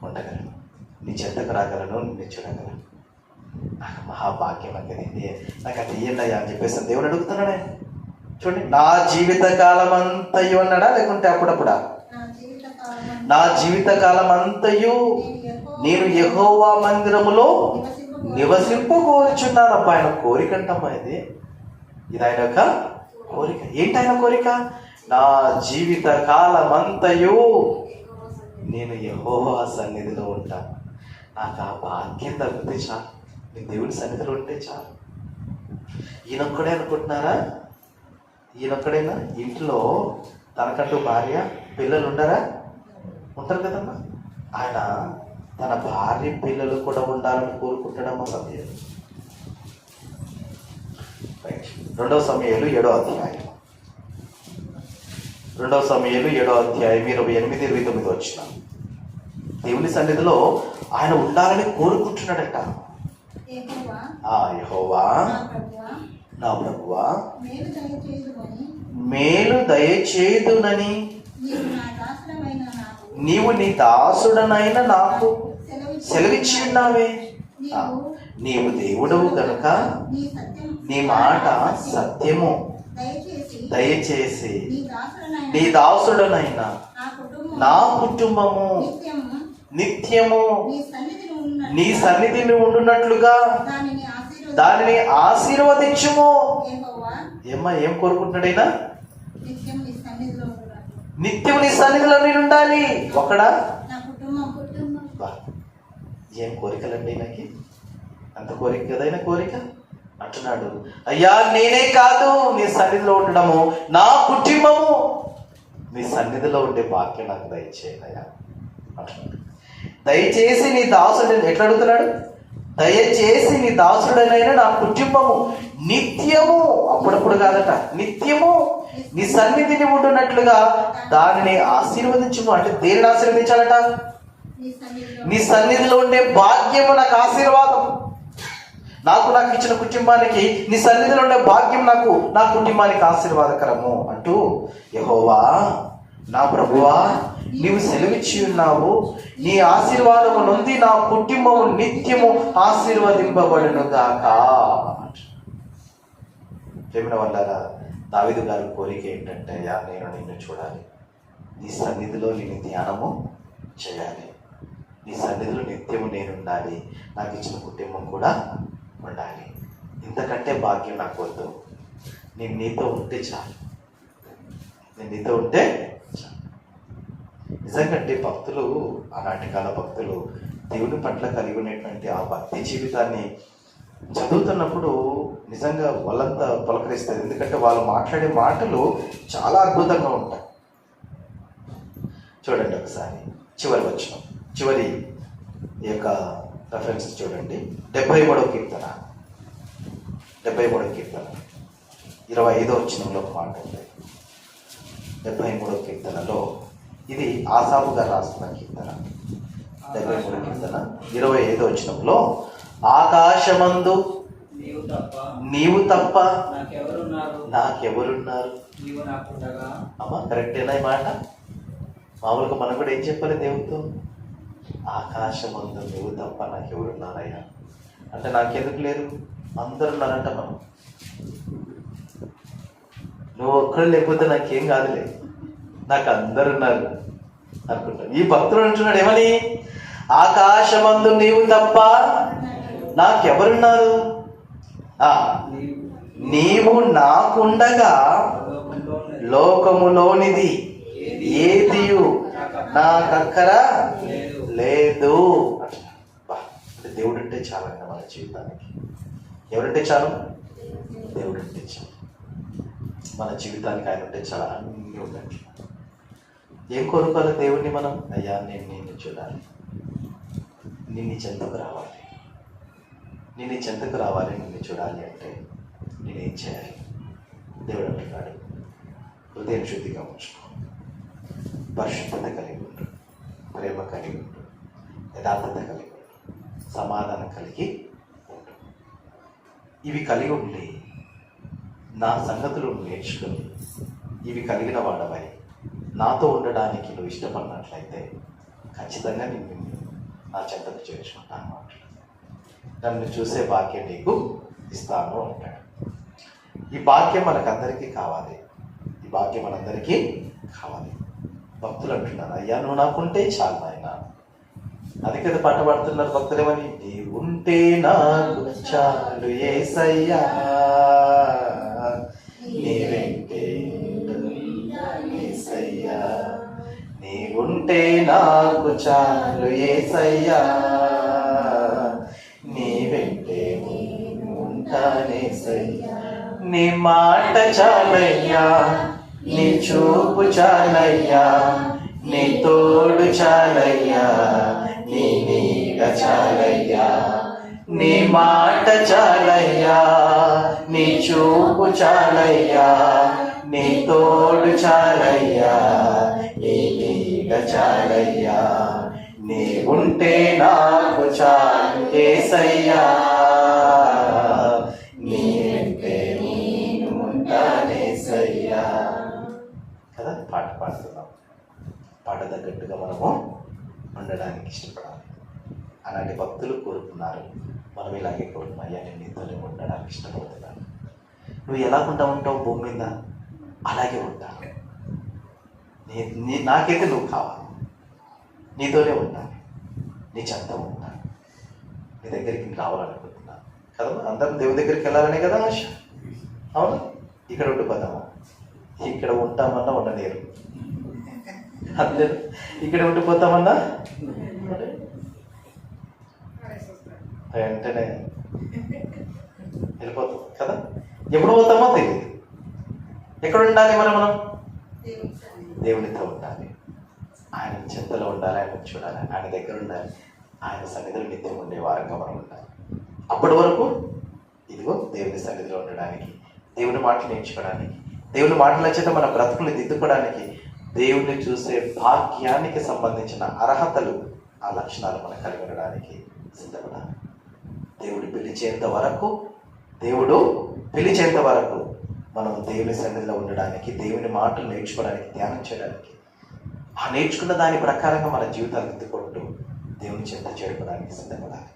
ఉండగలను. నీ చెంతకు రాగలను, నిన్ను చూడగలను. నాకు మహాభాగ్యం అనేది, నాకు అది ఇయ్యండియ్యా అని చెప్పేసి దేవుడు అడుగుతున్నాడే. చూడండి, నా జీవిత కాలం అంతయు అన్నాడా, లేకుంటే అప్పుడప్పుడా? నా జీవిత కాలం అంతయు నేను యెహోవా మందిరములో నివసింపకోరుచున్నాను. అబ్బా, ఆయన కోరిక అంటమ్మా ఇది. ఇది ఆయన యొక్క కోరిక. ఏంటి ఆయన కోరిక? నా జీవిత కాలం అంతయు నేను యెహోవా సన్నిధిలో ఉంటాను. నాకు ఆ భాగ్యం తగ్గితే చాలు, నేను దేవుడి సన్నిధిలో ఉంటే చాలు. ఈయనొక్కడే అనుకుంటున్నారా? ఈయనొక్కడైనా ఇంట్లో తనకంటూ భార్య పిల్లలు ఉండరా? ఉంటారు కదమ్మా. ఆయన తన భార్య పిల్లలు కూడా ఉండాలని కోరుకుంటాడమ్మా. సమయం 2 సమూయేలు 7వ అధ్యాయం, 2 సమూయేలు 7వ అధ్యాయం 28-29 వచ్చిన. దేవుని సన్నిధిలో ఆయన ఉండాలని కోరుకుంటున్నాడట. యెహోవా నా ప్రభువా, మేలు దయచేయుదునని నీవు నీ దాసుడనైన నాకు సెలవిచ్చి ఉన్నావే. నీవు దేవుడవు గనుక నీ మాట సత్యము. దయచేసి నీ దాసుడనైన నా కుటుంబము నిత్యము నీ సన్నిధిని ఉండునట్లుగా దానిని ఆశీర్వదించుము. ఏమ్మా, ఏం కోరుకుంటున్నాడైనా? నిత్యం నీ సన్నిధిలో నేను ఉండాలి. ఒకడా? ఏం కోరికలండి నాకు, అంత కోరిక కదైనా కోరిక అంటున్నాడు. అయ్యా, నేనే కాదు నీ సన్నిధిలో ఉండడము, నా కుటుంబము నీ సన్నిధిలో ఉండే భాగ్యం నాకు దయచేయనయ్యా అంటున్నాడు. దయచేసి నీ దాసుడు, ఎట్లా అడుగుతున్నాడు? దయచేసి నీ దాసుడనైనా నా కుటుంబము నిత్యము, అప్పుడప్పుడు కాదట, నిత్యము నీ సన్నిధిని ఉండునట్లుగా దానిని ఆశీర్వదించుము. అంటే దేనిని ఆశీర్వదించాలట? నీ సన్నిధిలో ఉండే భాగ్యము నాకు ఆశీర్వాదం. నాకు ఇచ్చిన కుటుంబానికి నీ సన్నిధిలో ఉండే భాగ్యం నాకు, నా కుటుంబానికి ఆశీర్వాదకరము అంటూ, యెహోవా నా ప్రభువా, నీవు సెలవిచ్చి ఉన్నావు, నీ ఆశీర్వాదము నుండి నా కుటుంబము నిత్యము ఆశీర్వదింపబడును గాక. ప్రేమ వల్ల దావీదు గారి కోరిక ఏంటంటే, అయ్యా నేను నిన్ను చూడాలి, నీ సన్నిధిలో నేను ధ్యానము చేయాలి, నీ సన్నిధిలో నిత్యము నేను ఉండాలి, నాకు ఇచ్చిన కుటుంబం కూడా ఉండాలి. ఇంతకంటే భాగ్యం నాకు వద్దు, నేను నీతో ఉంటే చాలు, నేను నీతో ఉంటే చాలు. నిజంకంటే భక్తులు, ఆనాటి కాల భక్తులు దేవుని పట్ల కలిగి ఉన్నటువంటి ఆ భక్తి జీవితాన్ని చదువుతున్నప్పుడు నిజంగా వాళ్ళంతా పలకరిస్తారు. ఎందుకంటే వాళ్ళు మాట్లాడే మాటలు చాలా అద్భుతంగా ఉంటాయి. చూడండి ఒకసారి చివరి వచనం, చివరి ఈ యొక్క రెఫరెన్స్ చూడండి. 73వ కీర్తన 25వ వచనంలో ఒక మాట ఉంది. 73వ కీర్తనలో ఇది ఆసాపు గారు రాస్తున్న కీర్తన. 73వ కీర్తన 25వ వచనంలో ఆకాశమందు నీవు తప్ప నాకెవరున్నారు. అమ్మా కరెక్టేనా ఈ మాట? మామూలుగా మనం కూడా ఏం చెప్పాలి దేవుడితో? ఆకాశమందు నువ్వు తప్ప నాకెవరున్నారయ్యా అంటే నాకెందుకు లేరు, అందరు ఉన్నారంట. మనం నువ్వు ఒక్కడు లేకపోతే నాకేం కాదులే, నాకు అందరున్నారు అనుకుంటాను. ఈ భక్తుడు అంటున్నాడు ఏమని? ఆకాశమందు నీవు తప్ప నాకెవరున్నారు, నీవు నాకుండగా లోకములోనిది ఏదియు నాకక్కర లేదు. అంటే దేవుడు అంటే చాలంట మన జీవితానికి. ఎవరంటే చాలు? దేవుడు అంటే చాలు మన జీవితానికి. ఆయన ఉంటే చాలా అన్నీ ఉందండి. ఏం కోరుకోవాలి దేవుడిని మనం? అయ్యా నేను నిన్ను చూడాలి, నిన్ను చెంతకు రావాలి, నిన్ను చెంతకు రావాలి, నిన్ను చూడాలి అంటే నేనేం చేయాలి? దేవుడు అంటున్నాడు, హృదయం శుద్ధిగా ఉంచుకో, పరిశుద్ధత కలిగి ఉండు, ప్రేమ కలిగి ఉండు, యథార్థత కలిగి ఉండు, సమాధానం కలిగి ఉండు. ఇవి కలిగి ఉండి నా సంగతులు నేర్చుకుని ఇవి కలిగిన వాడవై నాతో ఉండడానికి నువ్వు ఇష్టపడినట్లయితే ఖచ్చితంగా నేను నా చెంతకు చేర్చుకుంటాను అంటాడు. నన్ను చూసే భాగ్యం నీకు ఇస్తాను అంటాడు. ఈ భాగ్యం మనకందరికీ కావాలి, ఈ భాగ్యం మనందరికీ కావాలి. భక్తులు అంటున్నారు, అయ్యా నువ్వు నాకుంటే చాలు నాయన. అది కదా పాట పాడుతున్నారు భక్తులు ఏమని? నీ ఉంటే నాకు చాలు యేసయ్యా, నీ వెంటే యేసయ్యా, నీ ఉంటే నాకు చాలు యేసయ్యా, నీ వెంటే ఉంటానేసయ్యా. నీ మాట చాలయ్యా, నీ చూపు చాలయ్యా, నీ తోడు చాలయ్యా, నీ నీడ చాలయ్యా. నీ మాట చాలయ్యా, నీ చూపు చాలయ్యా, నీ తోడు చాలయ్యా, నీ నీడ చాలయ్యా. నీ ఉంటే నాకు చాలు యేసయ్యా, నీ వెంటే నేను ఉంటానేసయ్యా. కదా పాట పాడుతున్నాం. పాట తగ్గట్టుగా మనము ఉండడానికి ఇష్టపడాలి. అలాంటి భక్తులు కోరుకున్నారు, మనం ఇలాగే కోరుకున్నాం. అయ్యా నేను నీతోనే ఉండడానికి ఇష్టపడుతున్నాను. నువ్వు ఎలాగుంటా ఉంటావు భూమి మీద అలాగే ఉంటాను. నాకైతే నువ్వు కావాలి, నీతోనే ఉంటాను, నీ చెంత ఉంటాను, నీ దగ్గరికి రావాలనుకుంటున్నాను కదా. అందరం దేవుని దగ్గరికి వెళ్ళాలనే కదా ఆశ. అవును, ఇక్కడ ఉండిపోతాము, ఇక్కడ ఉంటామన్నా ఉండలేరు, అంతే. ఇక్కడ ఉండిపోతామన్నా వెంటనే వెళ్ళిపోతాం కదా. ఎప్పుడు పోతామో తెలియదు. ఎక్కడ ఉండాలి మనం? దేవునితో ఉండాలి, ఆయన చింతలో ఉండాలి, ఆయన చూడాలి, ఆయన దగ్గర ఉండాలి, ఆయన సన్నిధిలో నిత్యం ఉండే వారంగా మనం ఉండాలి. అప్పటి వరకు ఇదిగో దేవుని సన్నిధిలో ఉండడానికి, దేవుని మాటలు నేర్చుకోవడానికి, దేవుని మాటల చేత మన బ్రతుకులు దిద్దుకోవడానికి, దేవుణ్ణి చూసే భాగ్యానికి సంబంధించిన అర్హతలు, ఆ లక్షణాలు మనం కలిగి ఉండడానికి సిద్ధపడాలి. దేవుడు పిలిచేంత వరకు మనం దేవుని సన్నిధిలో ఉండడానికి, దేవుని మాటలు నేర్చుకోవడానికి, ధ్యానం చేయడానికి, ఆ నేర్చుకున్న దాని ప్రకారంగా మన జీవితాలు దిద్దుకుంటూ దేవుని చెంత చేరుకోవడానికి సిద్ధపడాలి.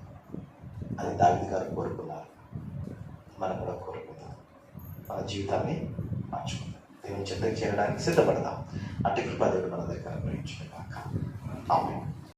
అది దావీదు గారు కోరుకున్నారు, మనం కూడా కోరుకుందాం. మన జీవితాన్ని మార్చుకుందాం, దేవుని చెంతకు చేరడానికి సిద్ధపడదాం. అట్టి కృపా దేవుడు మన దగ్గర అనుగ్రహించుగాక. ఆమేన్.